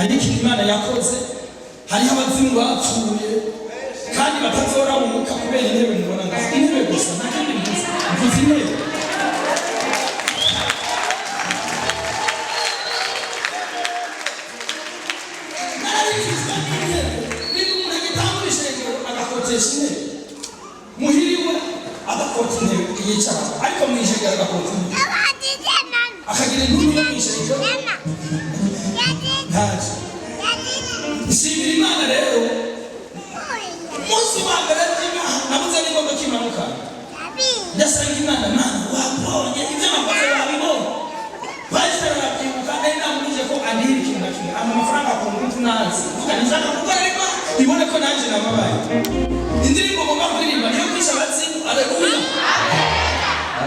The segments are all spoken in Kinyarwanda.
hari ikintu Imana yakoze, hariho abazimu bapfuye kandi batazora mu muka kubera intebe mubona ngaho. Intebe gusa nta kindi mvuze intebe. Muhiriwe agakota intebe yicara ariko mwishegera agakota intebe akagira inkuru yo mwishegera ntaje. Nshimira Imana rero umunsi wa mbere nabuze n'imodoka imanuka ndasanga Imana wabonye ibyo nakoze wabibonye bahise barabyibuka nari namubije ko andihira ikintu na kimwe amafaranga ku muntu nazi vuga nishaka gukora ariko ibone ko nanjye nababaye. Indirimbo ngomba kuririmba niyo kwisha abazimu. Haleluya.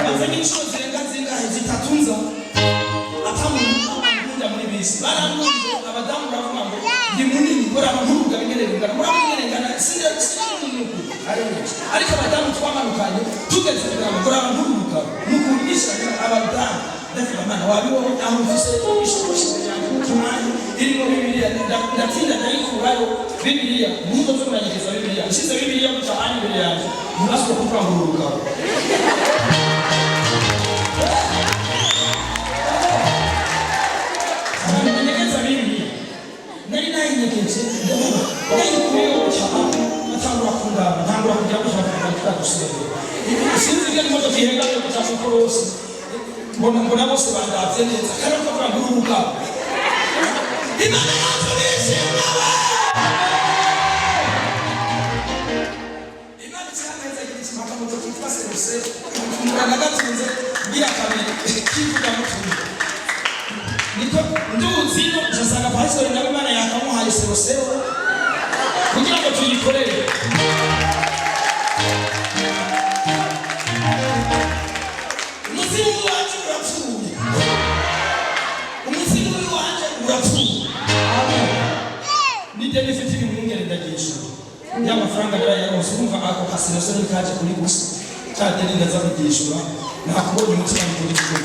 Bazanye inshuro zirenga zingahe zitatunza atamunkunda muri bisi baramwumva abadamu baravuga ngo ndi munini kora abamuruga bigerengana murabigerengana sinungu ariko abadamu twamanukanye tugeze kora abamuruga nukurisha abadamu ndavuga Mana wabibonye aho mfise ishoboshi yanjye mutumanye irimo Bibiliya ndatinda nayikurayo Bibiliya nizo z'umanyegeza Bibiliya nshize Bibiliya mutahanye imbere yanjye muraswa kuvuga nanyegeza Bibiliya nari nayinyegeje nayikuyeho cyane natangura kundaba ntangura kugira ngo nshaka gusenga sinzi ibyo imodoka ihengamiye gushaka korose mbona bose bandavye neza kandi bakavuga ngo urubuga Imana yacu nishimwe Imana ikirameza igituma kamoto kitwa serose umuganga gatunze ngira kabiri kivuga mutumye niko nduzi no jasanga pastor nawe Imana yakamuhaye serose kugira ngo tuyikorere. Nijye nifite imwungere ndagisha y'amafaranga yarose umva ako kasirose nikaje kuri gusa cyade ndaza kugishura nakubonye umutima muri cyo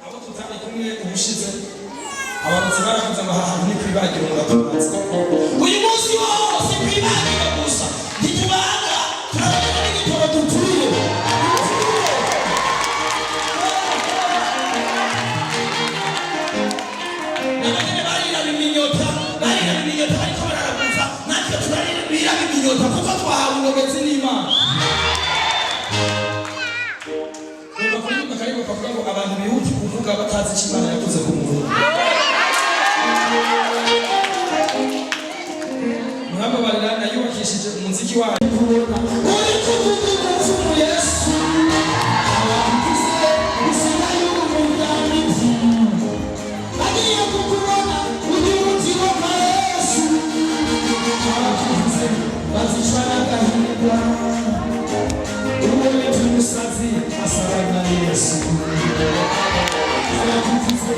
abo tutari kumwe ubushize abarozi baravuze ngo ahantu ni kwibagiro ngatubatse uyu munsi wose kwibagiro gusa ntitubaga turabona n'igitoro tutuye kuko twahawe ubugezi n'Imana. Kumva kuririmba karibu kavuga ngo abantu bihuti kuvuga batazi icyo Imana yakoze ku muntu. Murababarira nayubakishije umuziki wayo kubona uri kuvuga umuvumo Yesu abakize bisina y'umuryango agiye kukubona uri umutima wa Yesu abakize bazishwana gahinda uwe tumusazi asarana Yesu abakize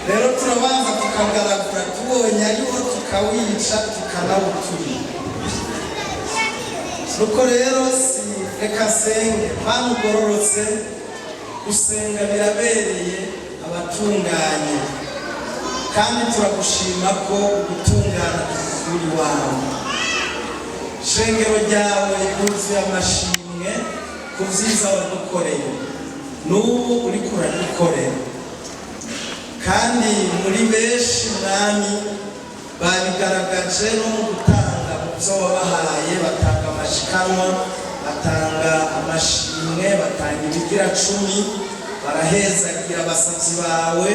Rero turabanza tukagaragura tubonye ariho tukawica tukanawuturira. Nuko rero si reka senge Mana ugororotse, gusenga birabereye abatunganye, kandi turagushima ko gutungana kuri wawe. Shengero ryawe yuzuye amashimwe ku vyiza wadukoreye, n'ubu uriko uradukorera. Kandi muri benshi mwami babigaragaje no mu gutanga mu byo wabahaye, batanga amashikanwa, batanga igira 10 barahezagira abasavyi bawe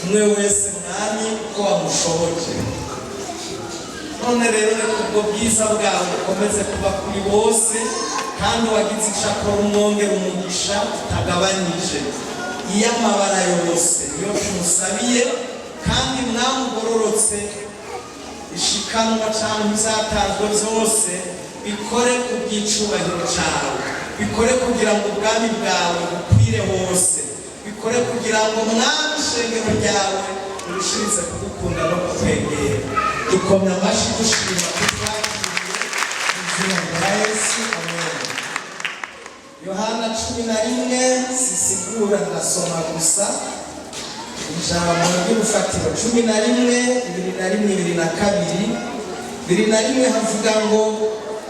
umwe wese mwami uko wamushoboje. None rero ubwo bwiza bwawe bukomeze kuba kuri bose kandi wagize icakora umwongera umugisha utagabanyije iy'amabara yose yo tumusabiye kandi mwamugororotse ishikanwa cyane izatanzwe byose bikore ku bw'icubahiro cyawe, bikore kugira ngo ubwami bwawe bukwire hose, bikore kugira ngo mwami ishengero ryawe urushirize kugukunda no kukwegera. Dukomye amashyi dushima kutwakiriye mu izina rya Yesu, amen. Yohana 11 sisigura ndasoma gusa ijambo ry'urufatiro 11:22 havuga ngo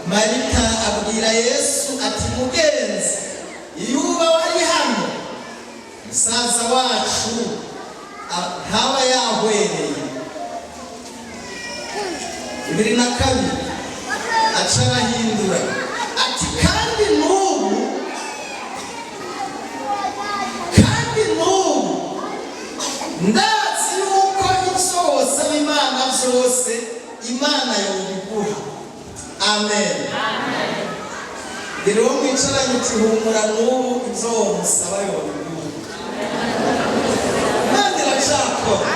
Marita abwira Yesu ati mugenzi yuba wari hano musaza wacu ntaba yahwereye. 22 aca arahindura ati kandi n'ubu ndazi yuko ibyose Imana byose Imana yobiguha. Amen. Rero mwicaranye tuhumura n'ubu ibyo musaba yobiguha. Imana iracakora,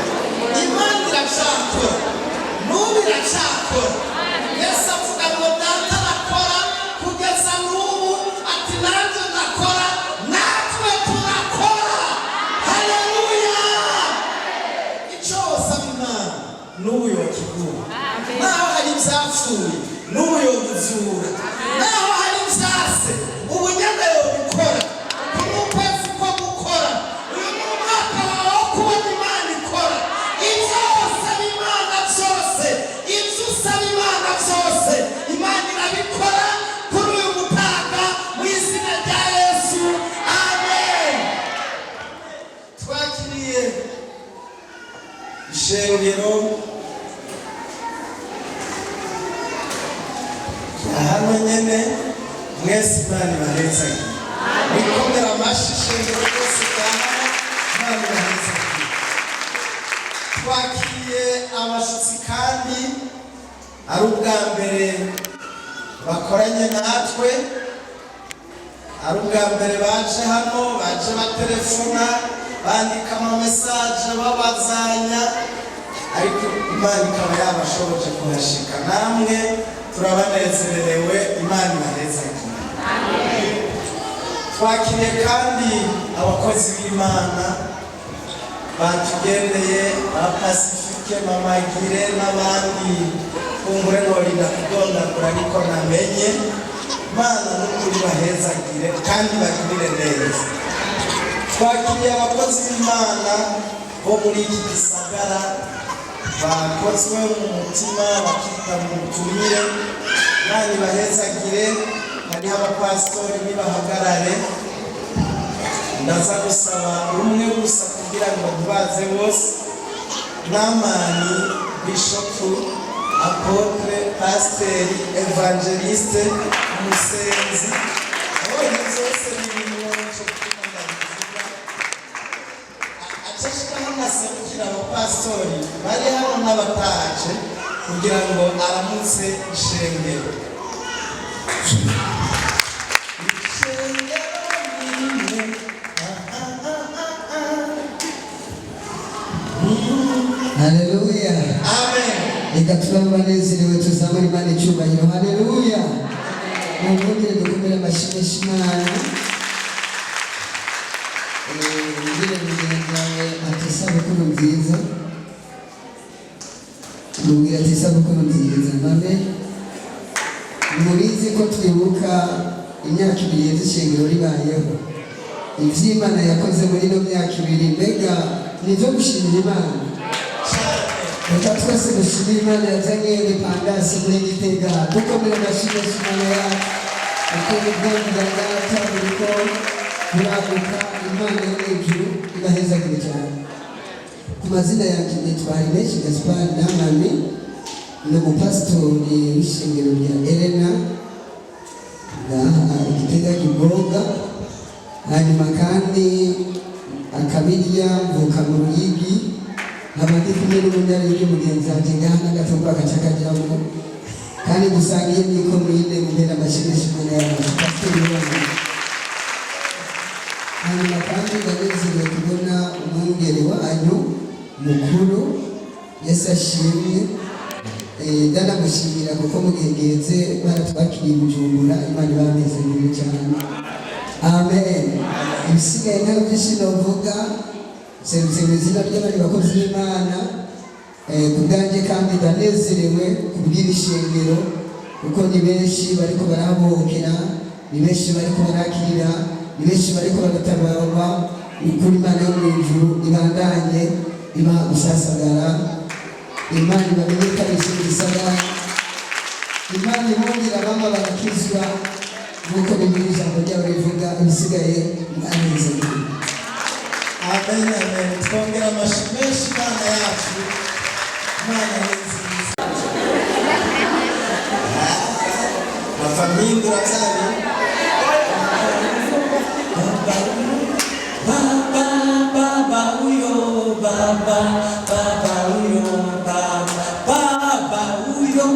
Imana iracakora, n'ubu iracakora. Yesu avuga ngo data arakora kugeza n'ubu, ati nanjye ndakora, natwe turakora. Haleluya. Icyose Imana n'ubu yokiguha. Naho hari ibyapfuye n'ubu yobizura, naho hari ibyase ubu nyine yobikora. Uku kwezi ko gukora, uyu ni umwaka wawe wo kubona Imana ikora. Ibyo usaba Imana byose, ibyo usaba Imana byose Imana irabikora kuri uyu mutaga mu izina rya Yesu, amen. Twakiriye ishengero hano nyene mwese Imana ibahezaga. Bikomera amashyi ishengero ryose ryahano Imana ibahezaga. Twakiriye abashitsi kandi ari ubwa mbere bakoranye natwe, ari ubwa mbere baje hano, baje batelefona bandika amamesaje babazanya, ariko Imana ikaba yabashoboje kuhashika. Namwe turabanezerewe, Imana ibahezaga. Twakiriye kandi abakozi b'Imana batugendeye, Pacifique, Mama Gire n'abandi kumbure norinda kudondagura ariko namenye. Imana n'ukuri bahezagire kandi bagirire neza. Twakiriye abakozi b'Imana bo muri iki gisagara bakozwe mu mutima bakita mu butumire. Imana ibahezagire. Hariho abapasitori nibahagarare, ndaza gusaba umwe gusa kugira ngo ntibaze bose. Namani, Bishop, Apotre, Pasteur, Evangeliste, Umusenzi, abonye zose n'ibintu cyo kwitanga bivuga. Acashikaho nasabikira abapasitori bari hano n'abataje kugira ngo aramutse ishengero. Haleluya. Amen. Reka turabanezerewe tuzamure Imana icyubahiro. Haleluya. Muvugire dukomere amashyi Imana. Ngire mugenzi wawe ati isabukuru nziza. Mubwire ati isabukuru nziza. Amen. Murizi ko twibuka imyaka 2 y'ishengero ribayeho. Ivy'Imana yakoze muri no myaka 2 mbega nivyo gushimira Imana. Reka twese dushimire Imana yazanye independence muri Gitega. Dukomere amashyi Imana yacu. Uko bwongera buriko buraguka, Imana y'ijuru ibahezagire cyane. Ku mazina yanjye nitwa Ines Gaspard Namani, ni umupasitori w'ishengero rya Elena ngaha Gitega Kiboga. hanyuma kandi akabirya mvuka mu Ruyigi nkaba ndi kumwe n'umunyarwanda mugenzi wanjye ngaha n'agatumba gaca kajyamo kandi dusangiye n'ikomine mubera amashirisho imana yacu hanyuma kandi ndanezerewe kubona umwungere wanyu mukuru Yesu ashimwe ndanamushimira kuko mugengeze baratwakiriye Bujumbura Imana ibanezerewe cyane amen ibisigaye nta byinshi novuga serivisi izina ry'abandi bakozi b'Imana kubwanjye kandi ndanezerewe kubwira ishengero kuko ni benshi bariko barabokera ni benshi bariko barakira ni benshi bariko baratabarwa ukuri Imana yo mu ijuru ibandanye iba gusasagara Imana ibamenyekanisha igisagara Imana ibongera bamwe barakizwa nuko Bibiliya ijambo ryawe rivuga ibisigaye biranezerwa amen amen twongera amashyi menshi Imana yacu Imana nziza afamindura cyane baba uyo baba uyo baba uyo baba uyo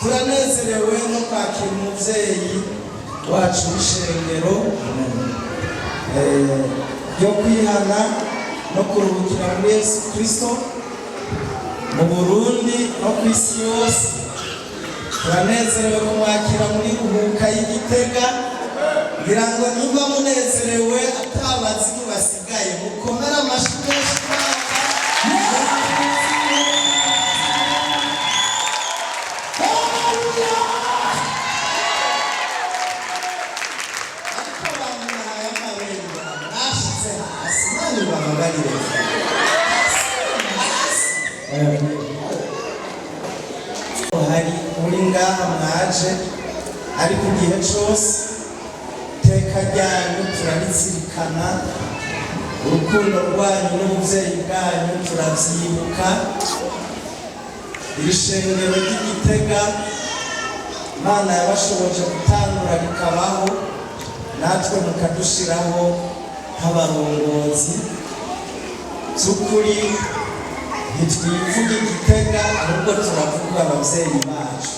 turanezerewe no kwakira umubyeyi wacu w'ishengero ryo kwihana no kuruhukira muri Yesu Kristo mu Burundi no ku isi yose turanezerewe kumwakira muri ruhuka y'Igitega kugira ngo niba munezerewe atabazimu basigaye mukomere amashyi menshi hari uri ngaha mwaje ariko igihe cyose teka ryanyu turarizirikana urukundo rwanyu n'ubuvyeyi bwanyu turavyibuka iri shengero ry'Igitega Imana yabashoboje gutangura rikabaho natwe mukadushiraho nk'abarongozi by'ukuri ntitwivuga Igitega ahubwo turavuga abavyeyi bacu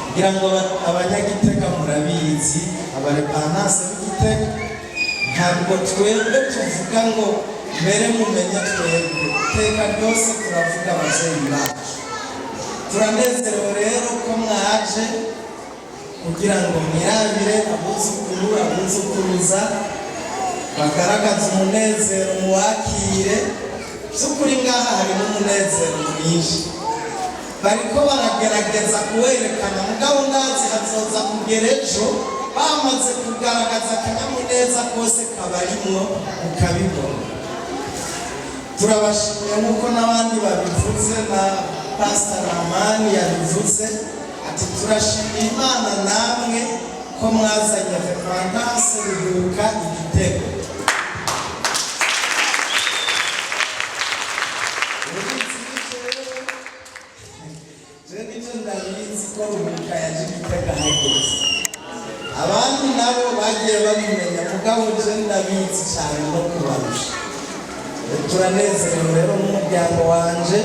kugira ngo abanyagitega murabizi abarepanase b'Igitega ntabwo twebwe tuvuga ngo mbere mumenye twebwe iteka ryose turavuga abavyeyi bacu turanezerewe rero ko mwaje kugira ngo mwirabire abuzukuru abuzukuruza bagaragaza umunezero muwakire by'ukuri ngaha harimo umunezero mwinshi bariko baragerageza kuwerekana mugabo ndazi hazoza kugera ejo bamaze kugaragaza akanyamuneza kose kabarimwo ukabibona turabashimiye nk'uko n'abandi babivuze na Pastor Ramani yabivuze ati turashimira Imana namwe ko mwazanye Repentance ruhuka Igitego ndabizi ko ruhuka yaje Igitega hageze abandi nabo bagiye babimenya mugabo je ndabizi cyane no kubarusha turanezerewe rero n'umuryango wanje